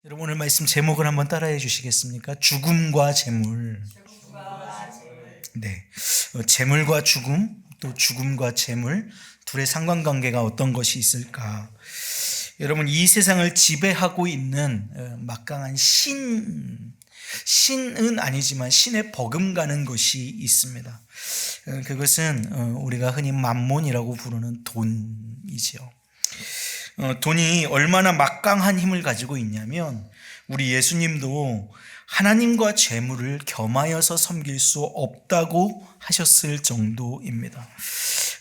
여러분 오늘 말씀 제목을 한번 따라해 주시겠습니까? 죽음과 재물. 네, 재물과 죽음, 또 죽음과 재물 둘의 상관관계가 어떤 것이 있을까? 여러분 이 세상을 지배하고 있는 막강한 신은 아니지만 신에 버금가는 것이 있습니다. 그것은 우리가 흔히 만몬이라고 부르는 돈이죠. 돈이 얼마나 막강한 힘을 가지고 있냐면 우리 예수님도 하나님과 재물을 겸하여서 섬길 수 없다고 하셨을 정도입니다.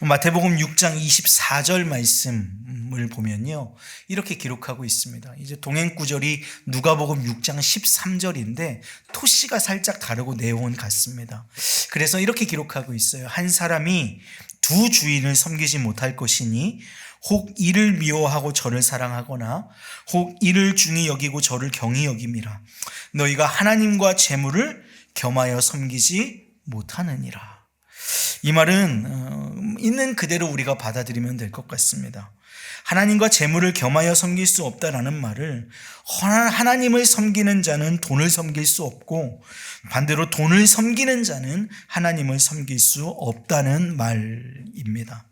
마태복음 6장 24절 말씀을 보면요, 이렇게 기록하고 있습니다. 이제 동행 구절이 누가복음 6장 13절인데 토씨가 살짝 다르고 내용은 같습니다. 그래서 이렇게 기록하고 있어요. 한 사람이 두 주인을 섬기지 못할 것이니 혹 이를 미워하고 저를 사랑하거나 혹 이를 중히 여기고 저를 경히 여김이라. 너희가 하나님과 재물을 겸하여 섬기지 못하느니라. 이 말은 있는 그대로 우리가 받아들이면 될 것 같습니다. 하나님과 재물을 겸하여 섬길 수 없다라는 말을 하나님을 섬기는 자는 돈을 섬길 수 없고 반대로 돈을 섬기는 자는 하나님을 섬길 수 없다는 말입니다.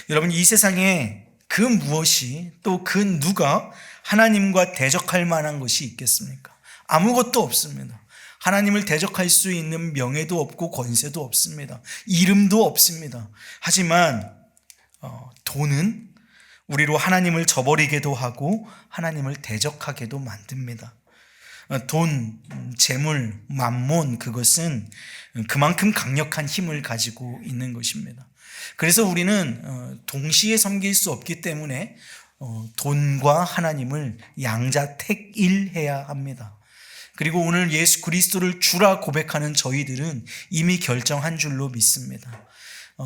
여러분 이 세상에 그 무엇이 또 그 누가 하나님과 대적할 만한 것이 있겠습니까? 아무것도 없습니다. 하나님을 대적할 수 있는 명예도 없고 권세도 없습니다. 이름도 없습니다. 하지만 돈은 우리로 하나님을 저버리게도 하고 하나님을 대적하게도 만듭니다. 돈, 재물, 만몬, 그것은 그만큼 강력한 힘을 가지고 있는 것입니다. 그래서 우리는 동시에 섬길 수 없기 때문에 돈과 하나님을 양자택일해야 합니다. 그리고 오늘 예수 그리스도를 주라 고백하는 저희들은 이미 결정한 줄로 믿습니다.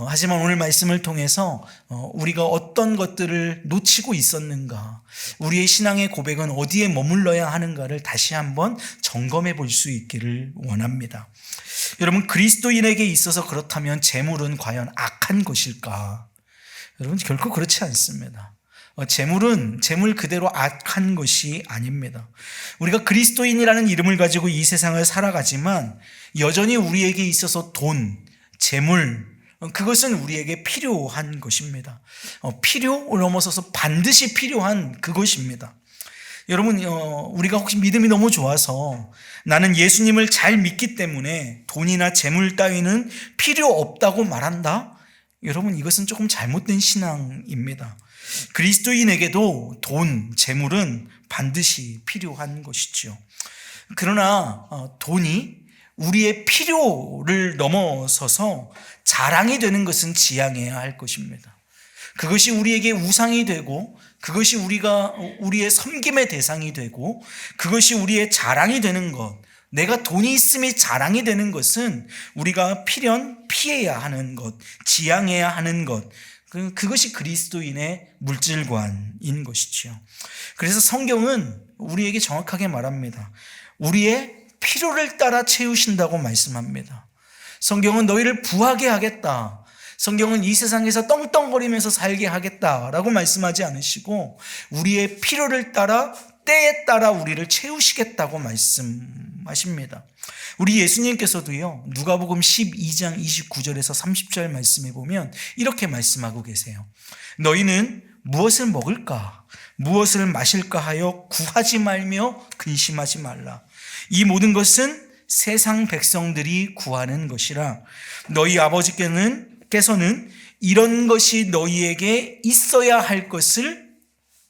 하지만 오늘 말씀을 통해서 우리가 어떤 것들을 놓치고 있었는가, 우리의 신앙의 고백은 어디에 머물러야 하는가를 다시 한번 점검해 볼 수 있기를 원합니다. 여러분 그리스도인에게 있어서 그렇다면 재물은 과연 악한 것일까? 여러분 결코 그렇지 않습니다. 재물은 재물 그대로 악한 것이 아닙니다. 우리가 그리스도인이라는 이름을 가지고 이 세상을 살아가지만 여전히 우리에게 있어서 돈, 재물, 그것은 우리에게 필요한 것입니다. 필요를 넘어서서 반드시 필요한 그것입니다. 여러분 우리가 혹시 믿음이 너무 좋아서 나는 예수님을 잘 믿기 때문에 돈이나 재물 따위는 필요 없다고 말한다? 여러분 이것은 조금 잘못된 신앙입니다. 그리스도인에게도 돈, 재물은 반드시 필요한 것이죠. 그러나 돈이 우리의 필요를 넘어서서 자랑이 되는 것은 지양해야 할 것입니다. 그것이 우리에게 우상이 되고 그것이 우리의 섬김의 대상이 되고 그것이 우리의 자랑이 되는 것, 내가 돈이 있음이 자랑이 되는 것은 우리가 필연 피해야 하는 것, 지양해야 하는 것, 그것이 그리스도인의 물질관인 것이죠. 그래서 성경은 우리에게 정확하게 말합니다. 우리의 필요를 따라 채우신다고 말씀합니다. 성경은 너희를 부하게 하겠다. 성경은 이 세상에서 떵떵거리면서 살게 하겠다라고 말씀하지 않으시고 우리의 필요를 따라 때에 따라 우리를 채우시겠다고 말씀하십니다. 우리 예수님께서도요, 누가복음 12장 29절에서 30절 말씀에 보면 이렇게 말씀하고 계세요. 너희는 무엇을 먹을까, 무엇을 마실까 하여 구하지 말며 근심하지 말라. 이 모든 것은 세상 백성들이 구하는 것이라. 너희 아버지께서는 이런 것이 너희에게 있어야 할 것을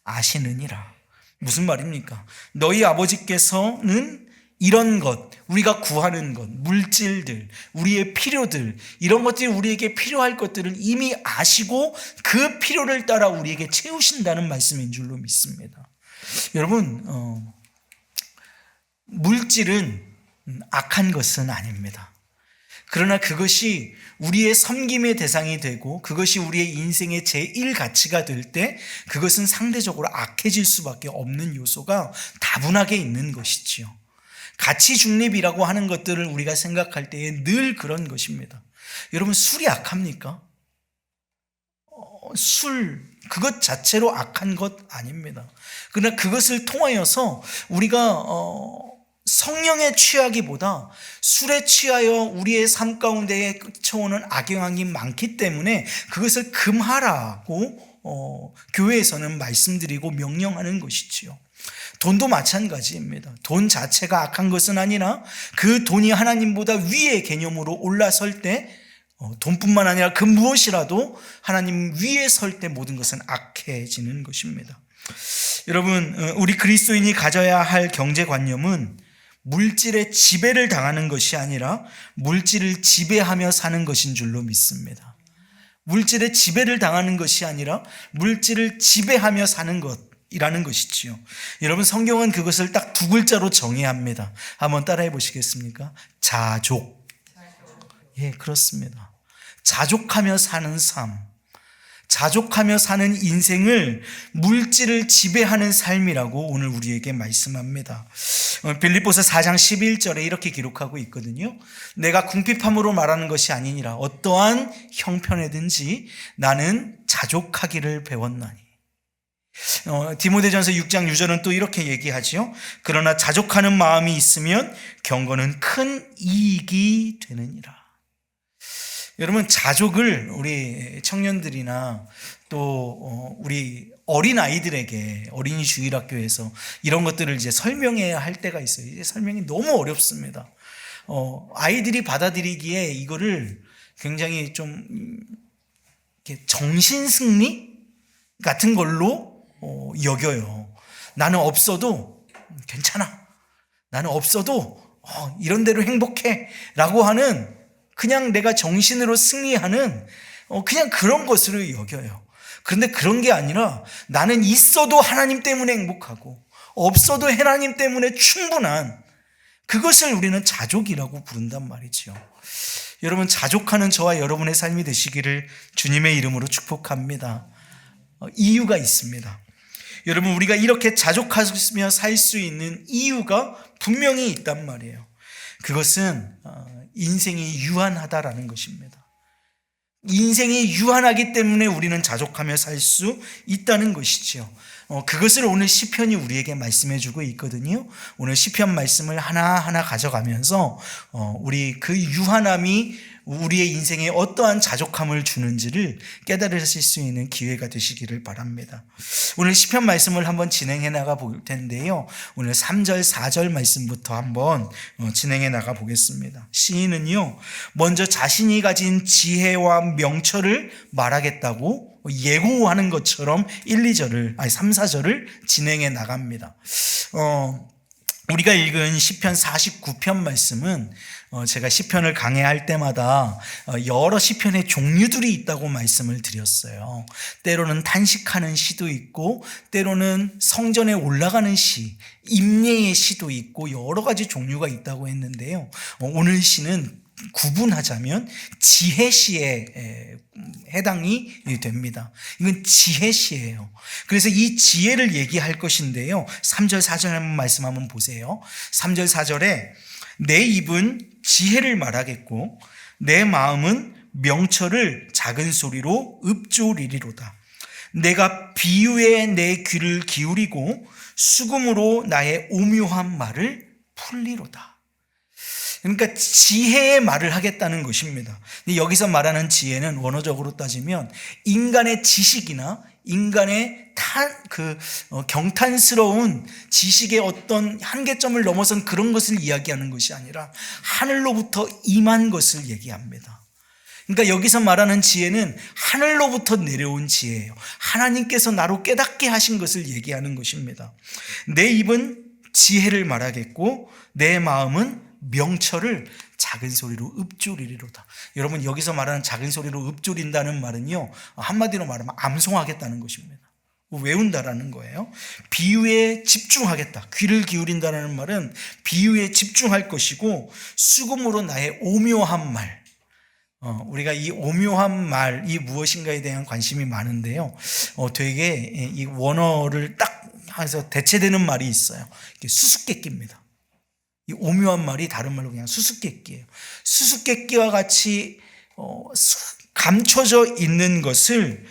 아시느니라. 무슨 말입니까? 너희 아버지께서는 이런 것, 우리가 구하는 것, 물질들, 우리의 필요들, 이런 것들이 우리에게 필요할 것들을 이미 아시고 그 필요를 따라 우리에게 채우신다는 말씀인 줄로 믿습니다. 여러분, 물질은 악한 것은 아닙니다. 그러나 그것이 우리의 섬김의 대상이 되고 그것이 우리의 인생의 제1가치가 될 때 그것은 상대적으로 악해질 수밖에 없는 요소가 다분하게 있는 것이지요. 가치 중립이라고 하는 것들을 우리가 생각할 때에 늘 그런 것입니다. 여러분 술이 악합니까? 술, 그것 자체로 악한 것 아닙니다. 그러나 그것을 통하여서 우리가 성령에 취하기보다 술에 취하여 우리의 삶 가운데에 끼쳐오는 악영향이 많기 때문에 그것을 금하라고 교회에서는 말씀드리고 명령하는 것이지요. 돈도 마찬가지입니다. 돈 자체가 악한 것은 아니라 그 돈이 하나님보다 위의 개념으로 올라설 때 돈뿐만 아니라 그 무엇이라도 하나님 위에 설 때 모든 것은 악해지는 것입니다. 여러분, 우리 그리스도인이 가져야 할 경제관념은 물질의 지배를 당하는 것이 아니라 물질을 지배하며 사는 것인 줄로 믿습니다. 물질의 지배를 당하는 것이 아니라 물질을 지배하며 사는 것이라는 것이지요. 여러분, 성경은 그것을 딱 두 글자로 정의합니다. 한번 따라해 보시겠습니까? 자족. 예, 그렇습니다. 자족하며 사는 삶, 자족하며 사는 인생을 물질을 지배하는 삶이라고 오늘 우리에게 말씀합니다. 빌립보서 4장 11절에 이렇게 기록하고 있거든요. 내가 궁핍함으로 말하는 것이 아니니라 어떠한 형편에든지 나는 자족하기를 배웠나니. 디모데전서 6장 6절은 또 이렇게 얘기하죠. 그러나 자족하는 마음이 있으면 경건은 큰 이익이 되느니라. 여러분, 자족을 우리 청년들이나 또 우리 어린 아이들에게 어린이 주일학교에서 이런 것들을 이제 설명해야 할 때가 있어요. 이제 설명이 너무 어렵습니다. 아이들이 받아들이기에 이거를 굉장히 좀 정신승리 같은 걸로 여겨요. 나는 없어도 괜찮아. 나는 없어도 이런 대로 행복해 라고 하는, 그냥 내가 정신으로 승리하는 그냥 그런 것으로 여겨요. 그런데 그런 게 아니라 나는 있어도 하나님 때문에 행복하고 없어도 하나님 때문에 충분한, 그것을 우리는 자족이라고 부른단 말이죠. 여러분, 자족하는 저와 여러분의 삶이 되시기를 주님의 이름으로 축복합니다. 이유가 있습니다. 여러분, 우리가 이렇게 자족하며 살 수 있는 이유가 분명히 있단 말이에요. 그것은 인생이 유한하다라는 것입니다. 인생이 유한하기 때문에 우리는 자족하며 살 수 있다는 것이죠. 그것을 오늘 시편이 우리에게 말씀해 주고 있거든요. 오늘 시편 말씀을 하나하나 가져가면서 우리 그 유한함이 우리의 인생에 어떠한 자족함을 주는지를 깨달으실 수 있는 기회가 되시기를 바랍니다. 오늘 시편 말씀을 한번 진행해 나가 볼 텐데요. 오늘 3절 4절 말씀부터 한번 진행해 나가 보겠습니다. 시인은요, 먼저 자신이 가진 지혜와 명철을 말하겠다고 예고하는 것처럼 3, 4절을 진행해 나갑니다. 우리가 읽은 시편 49편 말씀은 제가 시편을 강해할 때마다 여러 시편의 종류들이 있다고 말씀을 드렸어요. 때로는 탄식하는 시도 있고, 때로는 성전에 올라가는 시, 임례의 시도 있고, 여러 가지 종류가 있다고 했는데요. 오늘 시는 구분하자면 지혜시에 해당이 됩니다. 이건 지혜시예요. 그래서 이 지혜를 얘기할 것인데요. 3절 4절 말씀 한번 보세요. 3절 4절에 내 입은 지혜를 말하겠고 내 마음은 명철을 작은 소리로 읊조리리로다. 내가 비유에 내 귀를 기울이고 수금으로 나의 오묘한 말을 풀리로다. 그러니까 지혜의 말을 하겠다는 것입니다. 여기서 말하는 지혜는 원어적으로 따지면 인간의 지식이나 인간의 경탄스러운 지식의 어떤 한계점을 넘어선 그런 것을 이야기하는 것이 아니라 하늘로부터 임한 것을 얘기합니다. 그러니까 여기서 말하는 지혜는 하늘로부터 내려온 지혜예요. 하나님께서 나로 깨닫게 하신 것을 얘기하는 것입니다. 내 입은 지혜를 말하겠고 내 마음은 명철을 작은 소리로 읊조리리로다. 여러분, 여기서 말하는 작은 소리로 읊조린다는 말은요, 한마디로 말하면 암송하겠다는 것입니다. 외운다라는 거예요. 비유에 집중하겠다. 귀를 기울인다는 말은 비유에 집중할 것이고, 수금으로 나의 오묘한 말. 우리가 이 오묘한 말이 무엇인가에 대한 관심이 많은데요. 되게 이 원어를 딱 해서 대체되는 말이 있어요. 이게 수수께끼입니다. 이 오묘한 말이 다른 말로 그냥 수수께끼예요. 수수께끼와 같이 감춰져 있는 것을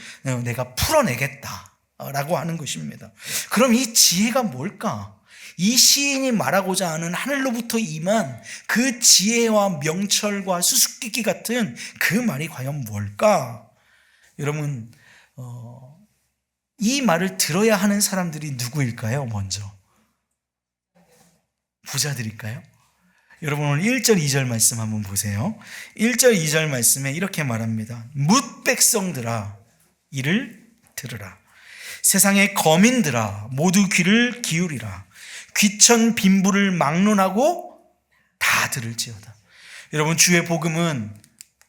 내가 풀어내겠다라고 하는 것입니다. 그럼 이 지혜가 뭘까? 이 시인이 말하고자 하는 하늘로부터 임한 그 지혜와 명철과 수수께끼 같은 그 말이 과연 뭘까? 여러분, 이 말을 들어야 하는 사람들이 누구일까요? 먼저 부자들일까요? 여러분, 오늘 1절 2절 말씀 한번 보세요. 1절 2절 말씀에 이렇게 말합니다. 뭇 백성들아 이를 들으라. 세상의 거민들아 모두 귀를 기울이라. 귀천 빈부를 막론하고 다 들을지어다. 여러분, 주의 복음은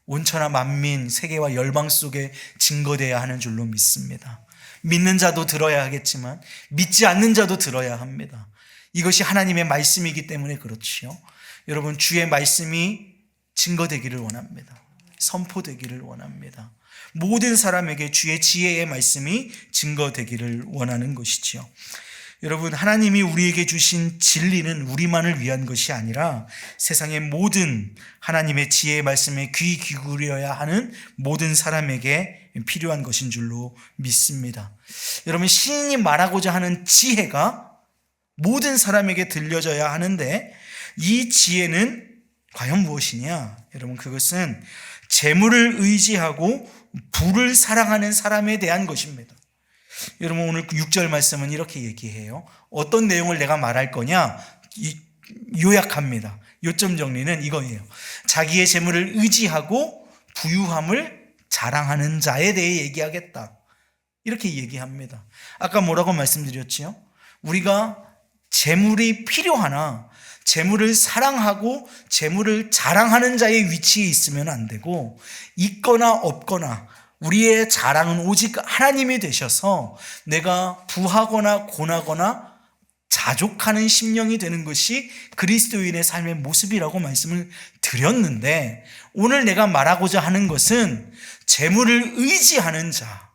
온천하 만민 세계와 열방 속에 증거되어야 하는 줄로 믿습니다. 믿는 자도 들어야 하겠지만 믿지 않는 자도 들어야 합니다. 이것이 하나님의 말씀이기 때문에 그렇지요. 여러분, 주의 말씀이 증거되기를 원합니다. 선포되기를 원합니다. 모든 사람에게 주의 지혜의 말씀이 증거되기를 원하는 것이지요. 여러분, 하나님이 우리에게 주신 진리는 우리만을 위한 것이 아니라 세상의 모든 하나님의 지혜의 말씀에 귀 기울여야 하는 모든 사람에게 필요한 것인 줄로 믿습니다. 여러분, 시인이 말하고자 하는 지혜가 모든 사람에게 들려져야 하는데 이 지혜는 과연 무엇이냐? 여러분, 그것은 재물을 의지하고 부를 사랑하는 사람에 대한 것입니다. 여러분, 오늘 6절 말씀은 이렇게 얘기해요. 어떤 내용을 내가 말할 거냐? 요약합니다. 요점 정리는 이거예요. 자기의 재물을 의지하고 부유함을 자랑하는 자에 대해 얘기하겠다. 이렇게 얘기합니다. 아까 뭐라고 말씀드렸지요? 우리가 재물이 필요하나 재물을 사랑하고 재물을 자랑하는 자의 위치에 있으면 안 되고, 있거나 없거나 우리의 자랑은 오직 하나님이 되셔서 내가 부하거나 고나거나 자족하는 심령이 되는 것이 그리스도인의 삶의 모습이라고 말씀을 드렸는데, 오늘 내가 말하고자 하는 것은 재물을 의지하는 자,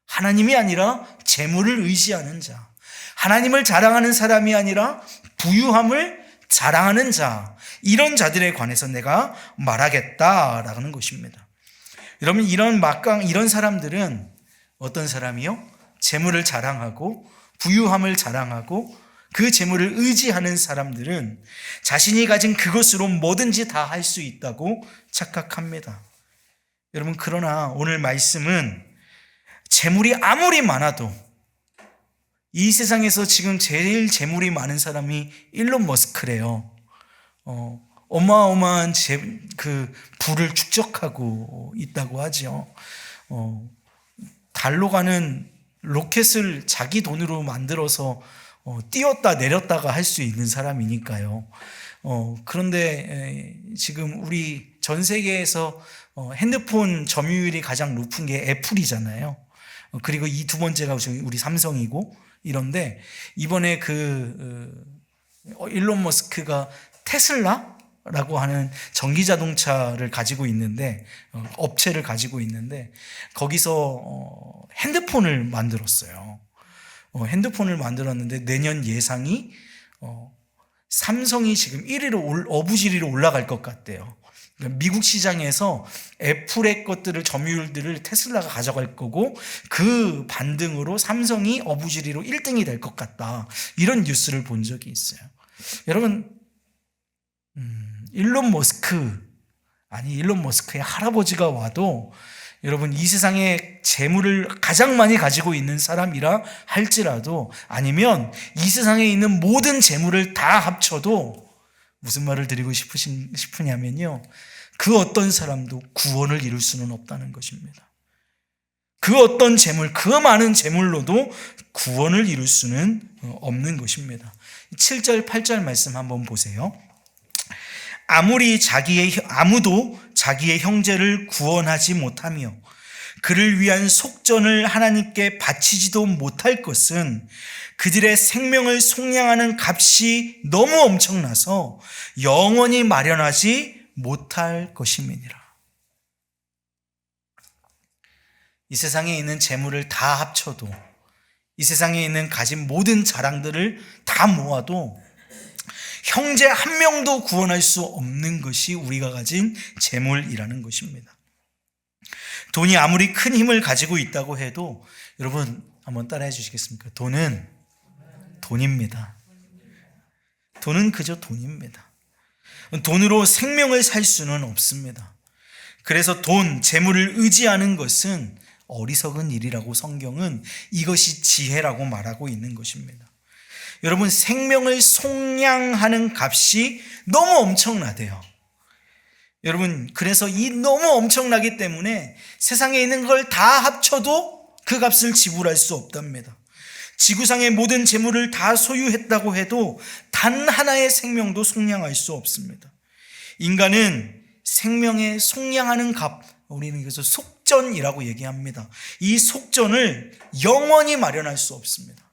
하나님이 아니라 재물을 의지하는 자, 하나님을 자랑하는 사람이 아니라 부유함을 자랑하는 자, 이런 자들에 관해서 내가 말하겠다라는 것입니다. 여러분, 이런 사람들은 어떤 사람이요? 재물을 자랑하고 부유함을 자랑하고 그 재물을 의지하는 사람들은 자신이 가진 그것으로 뭐든지 다 할 수 있다고 착각합니다. 여러분, 그러나 오늘 말씀은 재물이 아무리 많아도, 이 세상에서 지금 제일 재물이 많은 사람이 일론 머스크래요. 어마어마한 부를 축적하고 있다고 하죠. 달로 가는 로켓을 자기 돈으로 만들어서 띄었다 내렸다가 할 수 있는 사람이니까요. 그런데 지금 우리 전 세계에서 핸드폰 점유율이 가장 높은 게 애플이잖아요. 그리고 이 두 번째가 우리 삼성이고 이런데, 이번에 일론 머스크가 테슬라라고 하는 전기 자동차를 가지고 있는데, 업체를 가지고 있는데, 거기서 핸드폰을 만들었어요. 핸드폰을 만들었는데 내년 예상이 삼성이 지금 1위로 어부지리로 올라갈 것 같대요. 미국 시장에서 애플의 것들을, 점유율들을 테슬라가 가져갈 거고, 그 반등으로 삼성이 어부지리로 1등이 될 것 같다, 이런 뉴스를 본 적이 있어요. 여러분, 일론 머스크의 할아버지가 와도, 여러분, 이 세상에 재물을 가장 많이 가지고 있는 사람이라 할지라도, 아니면 이 세상에 있는 모든 재물을 다 합쳐도, 무슨 말을 드리고 싶으냐면요, 그 어떤 사람도 구원을 이룰 수는 없다는 것입니다. 그 어떤 재물, 그 많은 재물로도 구원을 이룰 수는 없는 것입니다. 7절 8절 말씀 한번 보세요. 아무도 자기의 형제를 구원하지 못하며 그를 위한 속전을 하나님께 바치지도 못할 것은 그들의 생명을 속량하는 값이 너무 엄청나서 영원히 마련하지 못할 것임이니라. 이 세상에 있는 재물을 다 합쳐도, 이 세상에 있는 가진 모든 자랑들을 다 모아도 형제 한 명도 구원할 수 없는 것이 우리가 가진 재물이라는 것입니다. 돈이 아무리 큰 힘을 가지고 있다고 해도 여러분 한번 따라해 주시겠습니까? 돈은 돈입니다. 돈은 그저 돈입니다. 돈으로 생명을 살 수는 없습니다. 그래서 돈, 재물을 의지하는 것은 어리석은 일이라고 성경은 이것이 지혜라고 말하고 있는 것입니다. 여러분, 생명을 속량하는 값이 너무 엄청나대요. 여러분, 그래서 이 너무 엄청나기 때문에 세상에 있는 걸 다 합쳐도 그 값을 지불할 수 없답니다. 지구상의 모든 재물을 다 소유했다고 해도 단 하나의 생명도 속량할 수 없습니다. 인간은 생명에 속량하는 값, 우리는 이것을 속전이라고 얘기합니다. 이 속전을 영원히 마련할 수 없습니다.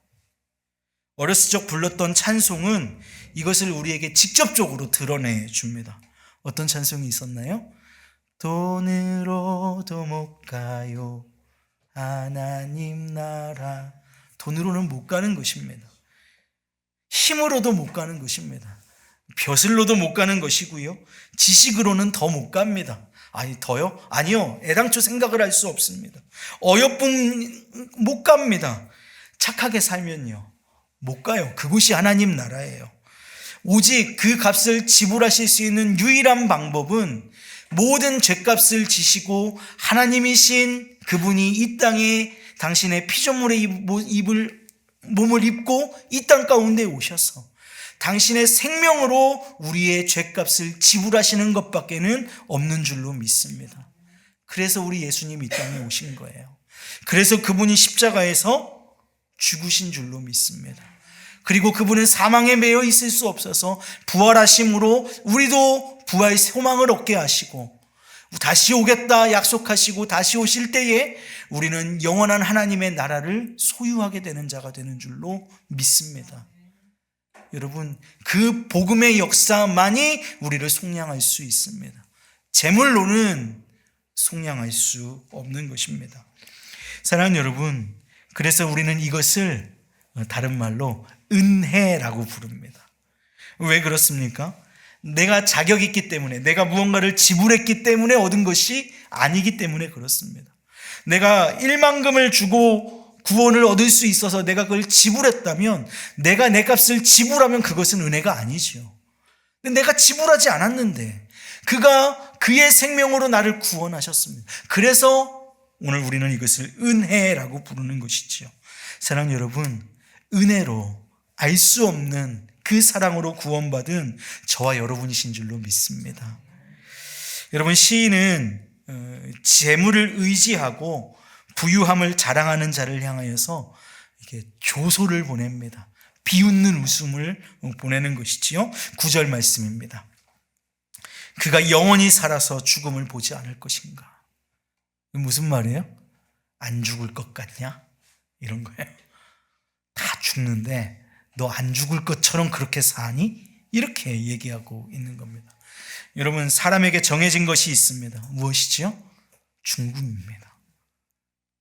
어렸을 적 불렀던 찬송은 이것을 우리에게 직접적으로 드러내 줍니다. 어떤 찬송이 있었나요? 돈으로도 못 가요 하나님 나라. 돈으로는 못 가는 것입니다. 힘으로도 못 가는 것입니다. 벼슬로도 못 가는 것이고요. 지식으로는 더 못 갑니다. 아니, 더요? 아니요. 애당초 생각을 할 수 없습니다. 어여쁜 못 갑니다. 착하게 살면요, 못 가요. 그곳이 하나님 나라예요. 오직 그 값을 지불하실 수 있는 유일한 방법은 모든 죄값을 지시고 하나님이신 그분이 이 땅에 당신의 피조물의 몸을 입고 이 땅 가운데 오셔서 당신의 생명으로 우리의 죄값을 지불하시는 것밖에는 없는 줄로 믿습니다. 그래서 우리 예수님이 이 땅에 오신 거예요. 그래서 그분이 십자가에서 죽으신 줄로 믿습니다. 그리고 그분은 사망에 매여 있을 수 없어서 부활하심으로 우리도 부활 소망을 얻게 하시고 다시 오겠다 약속하시고 다시 오실 때에 우리는 영원한 하나님의 나라를 소유하게 되는 자가 되는 줄로 믿습니다. 여러분, 그 복음의 역사만이 우리를 속량할 수 있습니다. 재물로는 속량할 수 없는 것입니다. 사랑하는 여러분, 그래서 우리는 이것을 다른 말로 은혜라고 부릅니다. 왜 그렇습니까? 내가 자격이 있기 때문에, 내가 무언가를 지불했기 때문에 얻은 것이 아니기 때문에 그렇습니다. 내가 1만금을 주고 구원을 얻을 수 있어서 내가 그걸 지불했다면, 내가 내 값을 지불하면 그것은 은혜가 아니지요. 근데 내가 지불하지 않았는데 그가 그의 생명으로 나를 구원하셨습니다. 그래서 오늘 우리는 이것을 은혜라고 부르는 것이지요. 사랑하는 여러분, 은혜로 알 수 없는 그 사랑으로 구원받은 저와 여러분이신 줄로 믿습니다. 여러분, 시인은 재물을 의지하고 부유함을 자랑하는 자를 향하여서 이렇게 조소를 보냅니다. 비웃는 웃음을 보내는 것이지요. 9절 말씀입니다. 그가 영원히 살아서 죽음을 보지 않을 것인가. 무슨 말이에요? 안 죽을 것 같냐? 이런 거예요. 다 죽는데 너 안 죽을 것처럼 그렇게 사니? 이렇게 얘기하고 있는 겁니다. 여러분, 사람에게 정해진 것이 있습니다. 무엇이지요? 죽음입니다.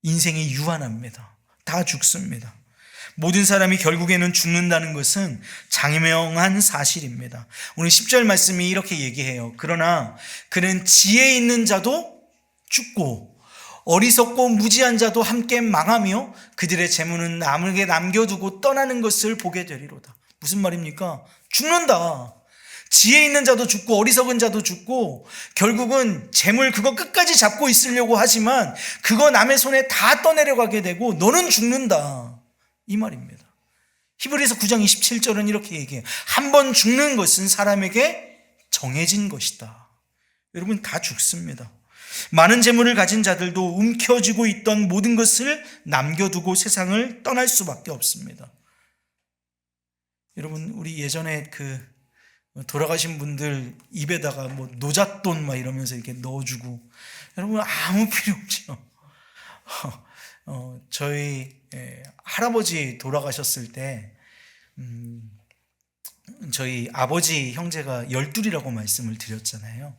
인생이 유한합니다. 다 죽습니다. 모든 사람이 결국에는 죽는다는 것은 장명한 사실입니다. 오늘 10절 말씀이 이렇게 얘기해요. 그러나 그는 지혜 있는 자도 죽고 어리석고 무지한 자도 함께 망하며 그들의 재물은 남에게 남겨두고 떠나는 것을 보게 되리로다. 무슨 말입니까? 죽는다. 지혜 있는 자도 죽고 어리석은 자도 죽고 결국은 재물 그거 끝까지 잡고 있으려고 하지만 그거 남의 손에 다 떠내려가게 되고 너는 죽는다. 이 말입니다. 히브리서 9장 27절은 이렇게 얘기해요. 한 번 죽는 것은 사람에게 정해진 것이다. 여러분, 다 죽습니다. 많은 재물을 가진 자들도 움켜쥐고 있던 모든 것을 남겨두고 세상을 떠날 수밖에 없습니다. 여러분, 우리 예전에 돌아가신 분들 입에다가 뭐 노잣돈 막 이러면서 이렇게 넣어주고, 여러분 아무 필요 없죠. 저희 할아버지 돌아가셨을 때 저희 아버지 형제가 12이라고 말씀을 드렸잖아요.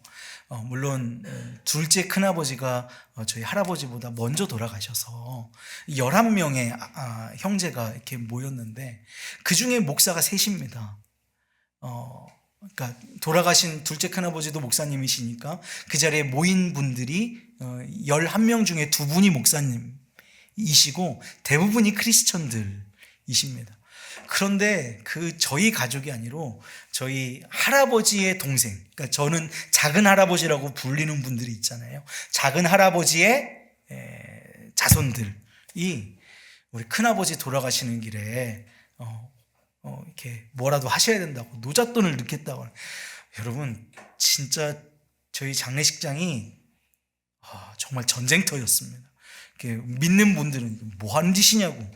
물론 둘째 큰아버지가 저희 할아버지보다 먼저 돌아가셔서 11명의 형제가 이렇게 모였는데 그 중에 목사가 셋입니다. 그러니까 돌아가신 둘째 큰아버지도 목사님이시니까 그 자리에 모인 분들이 11명 중에 2분이 목사님이시고 대부분이 크리스천들이십니다. 그런데 저희 가족이 아니로 저희 할아버지의 동생, 그러니까 저는 작은 할아버지라고 불리는 분들이 있잖아요. 작은 할아버지의 자손들이 우리 큰아버지 돌아가시는 길에 이렇게 뭐라도 하셔야 된다고 노잣돈을 넣겠다고. 여러분 진짜 저희 장례식장이 정말 전쟁터였습니다. 이렇게 믿는 분들은 뭐 하는 짓이냐고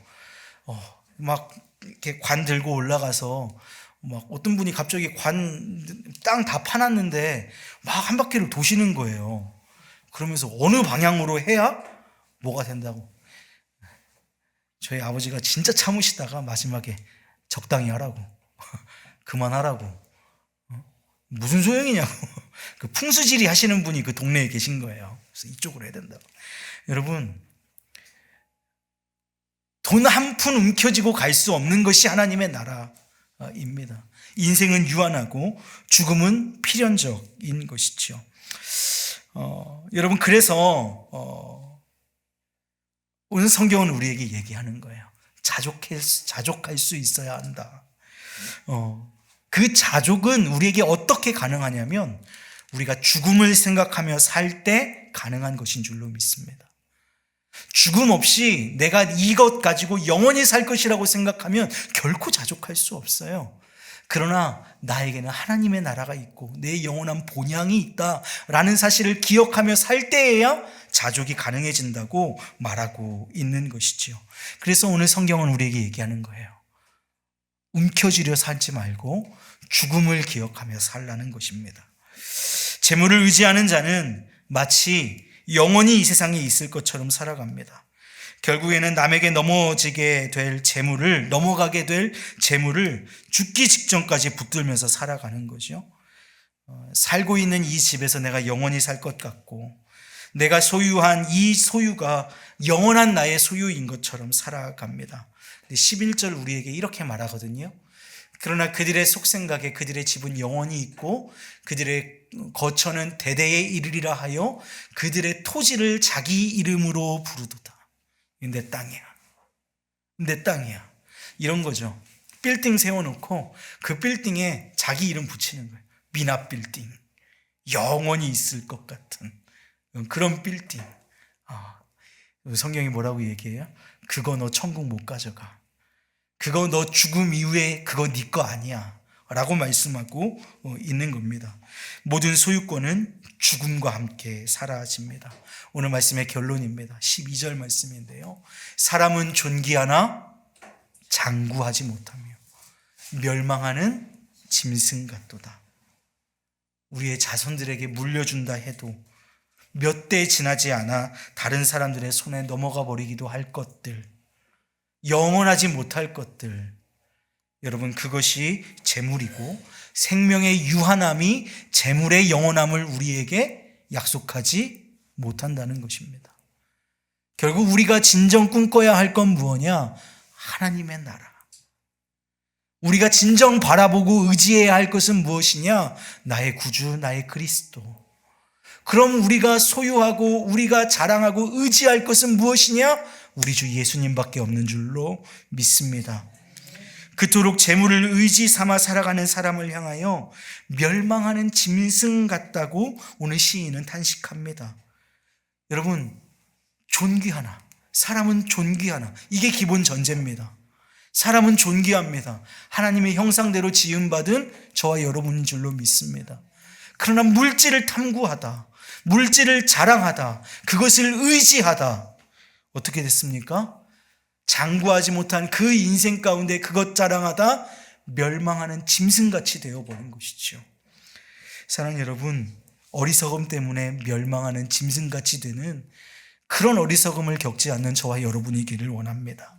막 이렇게 관 들고 올라가서 막 어떤 분이 갑자기 관 땅 다 파놨는데 막 한 바퀴를 도시는 거예요. 그러면서 어느 방향으로 해야 뭐가 된다고. 저희 아버지가 진짜 참으시다가 마지막에 적당히 하라고 그만하라고. 무슨 소용이냐고. 그 풍수지리 하시는 분이 그 동네에 계신 거예요. 그래서 이쪽으로 해야 된다고. 여러분 돈 한 푼 움켜쥐고 갈 수 없는 것이 하나님의 나라입니다. 인생은 유한하고 죽음은 필연적인 것이죠. 여러분 그래서 오늘 성경은 우리에게 얘기하는 거예요. 자족할 수 있어야 한다. 그 자족은 우리에게 어떻게 가능하냐면 우리가 죽음을 생각하며 살 때 가능한 것인 줄로 믿습니다. 죽음 없이 내가 이것 가지고 영원히 살 것이라고 생각하면 결코 자족할 수 없어요. 그러나 나에게는 하나님의 나라가 있고 내 영원한 본향이 있다라는 사실을 기억하며 살 때에야 자족이 가능해진다고 말하고 있는 것이지요. 그래서 오늘 성경은 우리에게 얘기하는 거예요. 움켜쥐려 살지 말고 죽음을 기억하며 살라는 것입니다. 재물을 의지하는 자는 마치 영원히 이 세상에 있을 것처럼 살아갑니다. 결국에는 남에게 넘어가게 될 재물을 죽기 직전까지 붙들면서 살아가는 거죠. 살고 있는 이 집에서 내가 영원히 살 것 같고 내가 소유한 이 소유가 영원한 나의 소유인 것처럼 살아갑니다. 11절 우리에게 이렇게 말하거든요. 그러나 그들의 속생각에 그들의 집은 영원히 있고 그들의 거처는 대대에 이르리라 하여 그들의 토지를 자기 이름으로 부르도다. 내 땅이야. 내 땅이야. 이런 거죠. 빌딩 세워놓고 그 빌딩에 자기 이름 붙이는 거예요. 미나 빌딩. 영원히 있을 것 같은 그런 빌딩. 성경이 뭐라고 얘기해요? 그거 너 천국 못 가져가. 그거 너 죽음 이후에 그거 네 거 아니야 라고 말씀하고 있는 겁니다. 모든 소유권은 죽음과 함께 사라집니다. 오늘 말씀의 결론입니다. 12절 말씀인데요. 사람은 존귀하나 장구하지 못하며 멸망하는 짐승 같도다. 우리의 자손들에게 물려준다 해도 몇 대 지나지 않아 다른 사람들의 손에 넘어가 버리기도 할 것들, 영원하지 못할 것들, 여러분 그것이 재물이고 생명의 유한함이 재물의 영원함을 우리에게 약속하지 못한다는 것입니다. 결국 우리가 진정 꿈꿔야 할 건 무엇이냐? 하나님의 나라. 우리가 진정 바라보고 의지해야 할 것은 무엇이냐? 나의 구주, 나의 그리스도. 그럼 우리가 소유하고 우리가 자랑하고 의지할 것은 무엇이냐? 우리 주 예수님밖에 없는 줄로 믿습니다. 그토록 재물을 의지 삼아 살아가는 사람을 향하여 멸망하는 짐승 같다고 오늘 시인은 탄식합니다. 여러분, 존귀하나, 사람은 존귀하나, 이게 기본 전제입니다. 사람은 존귀합니다. 하나님의 형상대로 지음받은 저와 여러분인 줄로 믿습니다. 그러나 물질을 탐구하다, 물질을 자랑하다, 그것을 의지하다, 어떻게 됐습니까? 장구하지 못한 그 인생 가운데 그것 자랑하다 멸망하는 짐승같이 되어버린 것이죠. 사랑하는 여러분, 어리석음 때문에 멸망하는 짐승같이 되는 그런 어리석음을 겪지 않는 저와 여러분이기를 원합니다.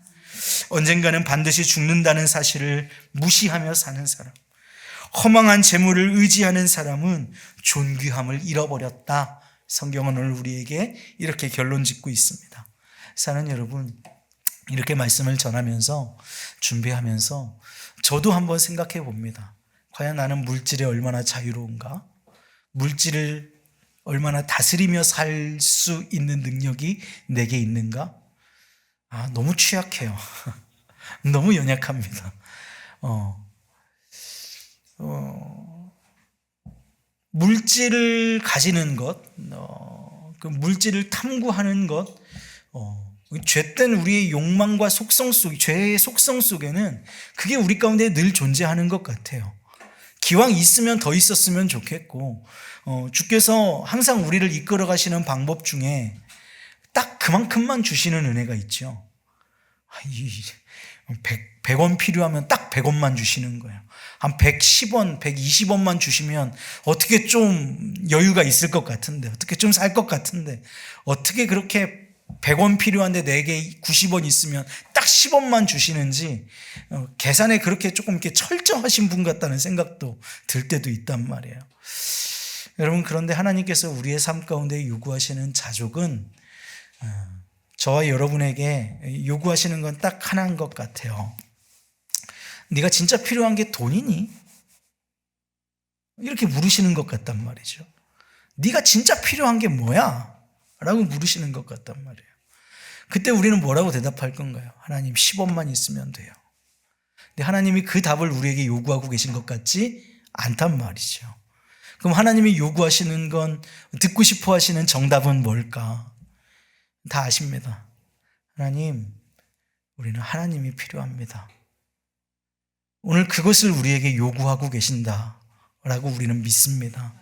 언젠가는 반드시 죽는다는 사실을 무시하며 사는 사람, 허망한 재물을 의지하는 사람은 존귀함을 잃어버렸다. 성경은 오늘 우리에게 이렇게 결론 짓고 있습니다. 사랑하는 여러분, 이렇게 말씀을 전하면서 준비하면서 저도 한번 생각해 봅니다. 과연 나는 물질에 얼마나 자유로운가? 물질을 얼마나 다스리며 살 수 있는 능력이 내게 있는가? 너무 취약해요. 너무 연약합니다. 물질을 가지는 것, 그 물질을 탐구하는 것, 죄된 우리의 욕망과 속성 속, 죄의 속성 속에는 그게 우리 가운데 늘 존재하는 것 같아요. 기왕 있으면 더 있었으면 좋겠고, 주께서 항상 우리를 이끌어 가시는 방법 중에 딱 그만큼만 주시는 은혜가 있죠. 100원 필요하면 딱 100원만 주시는 거예요. 한 110원, 120원만 주시면 어떻게 좀 여유가 있을 것 같은데, 어떻게 좀 살 것 같은데, 어떻게 그렇게 100원 필요한데 내게 90원 있으면 딱 10원만 주시는지, 계산에 그렇게 조금 이렇게 철저하신 분 같다는 생각도 들 때도 있단 말이에요. 여러분, 그런데 하나님께서 우리의 삶 가운데 요구하시는 자족은 저와 여러분에게 요구하시는 건 딱 하나인 것 같아요. 네가 진짜 필요한 게 돈이니? 이렇게 물으시는 것 같단 말이죠. 네가 진짜 필요한 게 뭐야? 라고 물으시는 것 같단 말이에요. 그때 우리는 뭐라고 대답할 건가요? 하나님 10원만 있으면 돼요. 근데 하나님이 그 답을 우리에게 요구하고 계신 것 같지 않단 말이죠. 그럼 하나님이 요구하시는 건, 듣고 싶어 하시는 정답은 뭘까? 다 아십니다. 하나님, 우리는 하나님이 필요합니다. 오늘 그것을 우리에게 요구하고 계신다라고 우리는 믿습니다.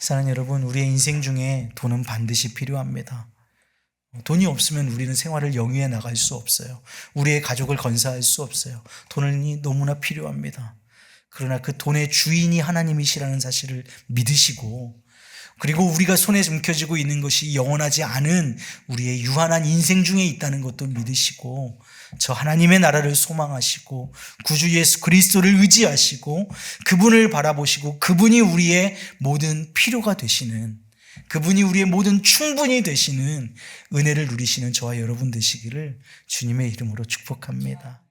사랑하는 여러분, 우리의 인생 중에 돈은 반드시 필요합니다. 돈이 없으면 우리는 생활을 영위해 나갈 수 없어요. 우리의 가족을 건사할 수 없어요. 돈이 너무나 필요합니다. 그러나 그 돈의 주인이 하나님이시라는 사실을 믿으시고, 그리고 우리가 손에 움켜쥐고 있는 것이 영원하지 않은 우리의 유한한 인생 중에 있다는 것도 믿으시고, 저 하나님의 나라를 소망하시고 구주 예수 그리스도를 의지하시고 그분을 바라보시고 그분이 우리의 모든 필요가 되시는, 그분이 우리의 모든 충분히 되시는 은혜를 누리시는 저와 여러분 되시기를 주님의 이름으로 축복합니다.